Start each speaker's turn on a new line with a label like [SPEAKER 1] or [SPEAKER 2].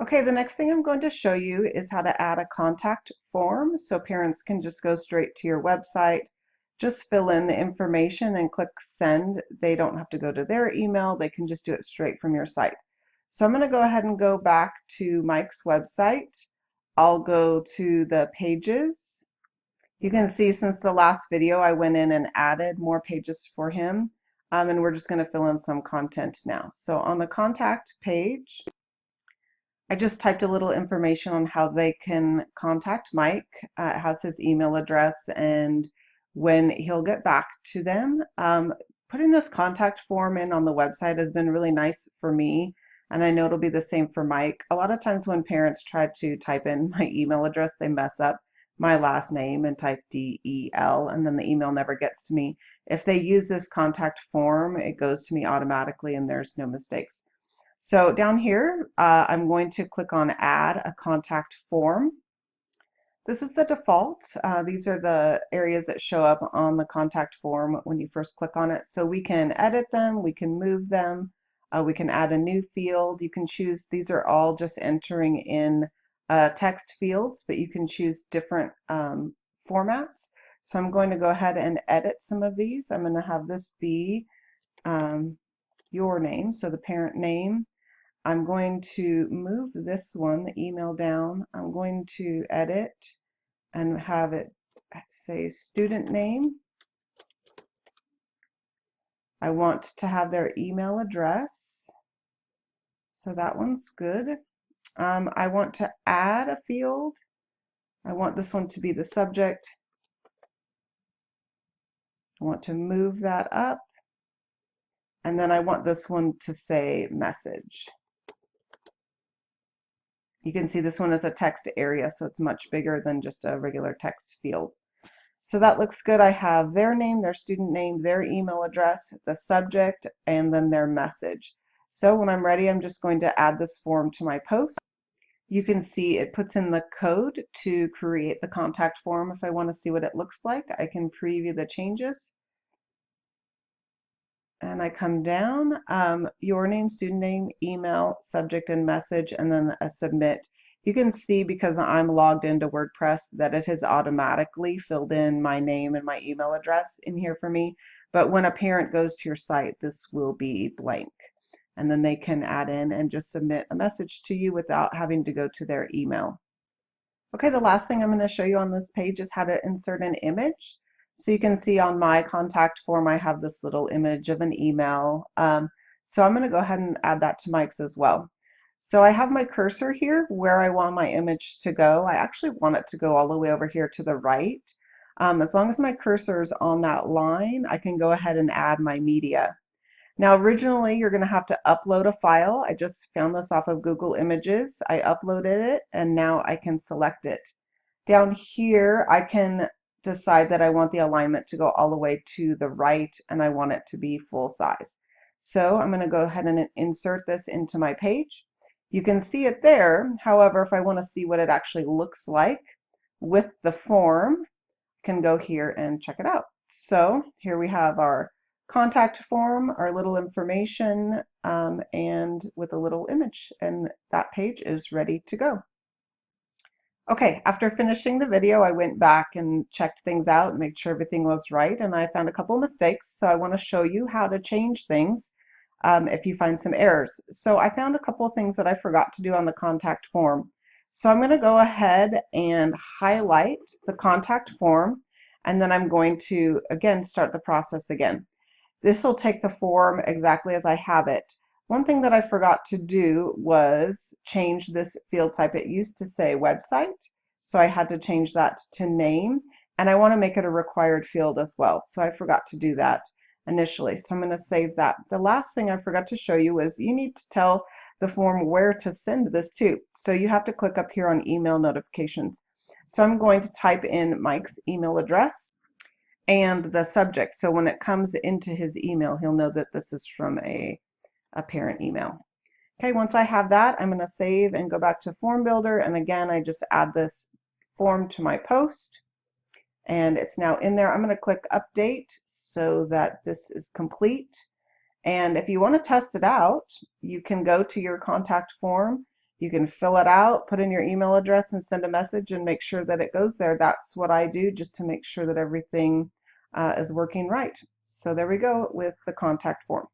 [SPEAKER 1] Okay, the next thing I'm going to show you is how to add a contact form so parents can just go straight to your website, just fill in the information and click send. They don't have to go to their email, they can just do it straight from your site. So I'm going to go ahead and go back to Mike's website. I'll go to the pages. You can see since the last video I went in and added more pages for him, and we're just going to fill in some content now. So on the contact page, I just typed a little information on how they can contact Mike. It has his email address and when he'll get back to them. Putting this contact form in on the website has been really nice for me, and I know it'll be the same for Mike. A lot of times when parents try to type in my email address, they mess up my last name and type DEL, and then the email never gets to me. If they use this contact form, it goes to me automatically and there's no mistakes. So down here, I'm going to click on Add a Contact Form. This is the default. These are the areas that show up on the contact form when you first click on it. So we can edit them, we can move them, we can add a new field. You can choose, these are all just entering in text fields, but you can choose different formats. So I'm going to go ahead and edit some of these. I'm going to have this be your name, so the parent name. I'm going to move this one, the email, down. I'm going to edit and have it say student name. I want to have their email address, so that one's good. I want to add a field. I want this one to be the subject. I want to move that up, and then I want this one to say message. You can see this one is a text area, so it's much bigger than just a regular text field. So that looks good. I have their name, their student name, their email address, the subject, and then their message. So when I'm ready, I'm just going to add this form to my post. You can see it puts in the code to create the contact form. If I want to see what it looks like, I can preview the changes. And I come down, your name, student name, email, subject, and message, and then a submit. You can see, because I'm logged into WordPress, that it has automatically filled in my name and my email address in here for me. But when a parent goes to your site, this will be blank. And then they can add in and just submit a message to you without having to go to their email. Okay, the last thing I'm going to show you on this page is how to insert an image. So you can see on my contact form, I have this little image of an email. So I'm going to go ahead and add that to Mike's as well. So I have my cursor here where I want my image to go. I actually want it to go all the way over here to the right. As long as my cursor is on that line, I can go ahead and add my media. Now originally you're going to have to upload a file. I just found this off of Google Images. I uploaded it and now I can select it. Down here I can decide that I want the alignment to go all the way to the right and I want it to be full size. So I'm going to go ahead and insert this into my page. You can see it there. However, if I want to see what it actually looks like with the form, I can go here and check it out. So here we have our contact form, our little information, and with a little image, and that page is ready to go. Okay, after finishing the video, I went back and checked things out and made sure everything was right, and I found a couple mistakes, so I want to show you how to change things if you find some errors. So I found a couple of things that I forgot to do on the contact form. So I'm going to go ahead and highlight the contact form, and then I'm going to, again, start the process again. This will take the form exactly as I have it. One thing that I forgot to do was change this field type. It used to say website, so I had to change that to name, and I want to make it a required field as well, so I forgot to do that initially, so I'm going to save that. The last thing I forgot to show you is you need to tell the form where to send this to, so you have to click up here on email notifications. So I'm going to type in Mike's email address and the subject, so when it comes into his email, he'll know that this is from a parent email. Okay, once I have that, I'm going to save and go back to Form Builder, and again I just add this form to my post and it's now in there. I'm going to click Update so that this is complete, and if you want to test it out, you can go to your contact form, You can fill it out, put in your email address, and send a message and make sure that it goes there. That's what I do just to make sure that everything is working right. So there we go with the contact form.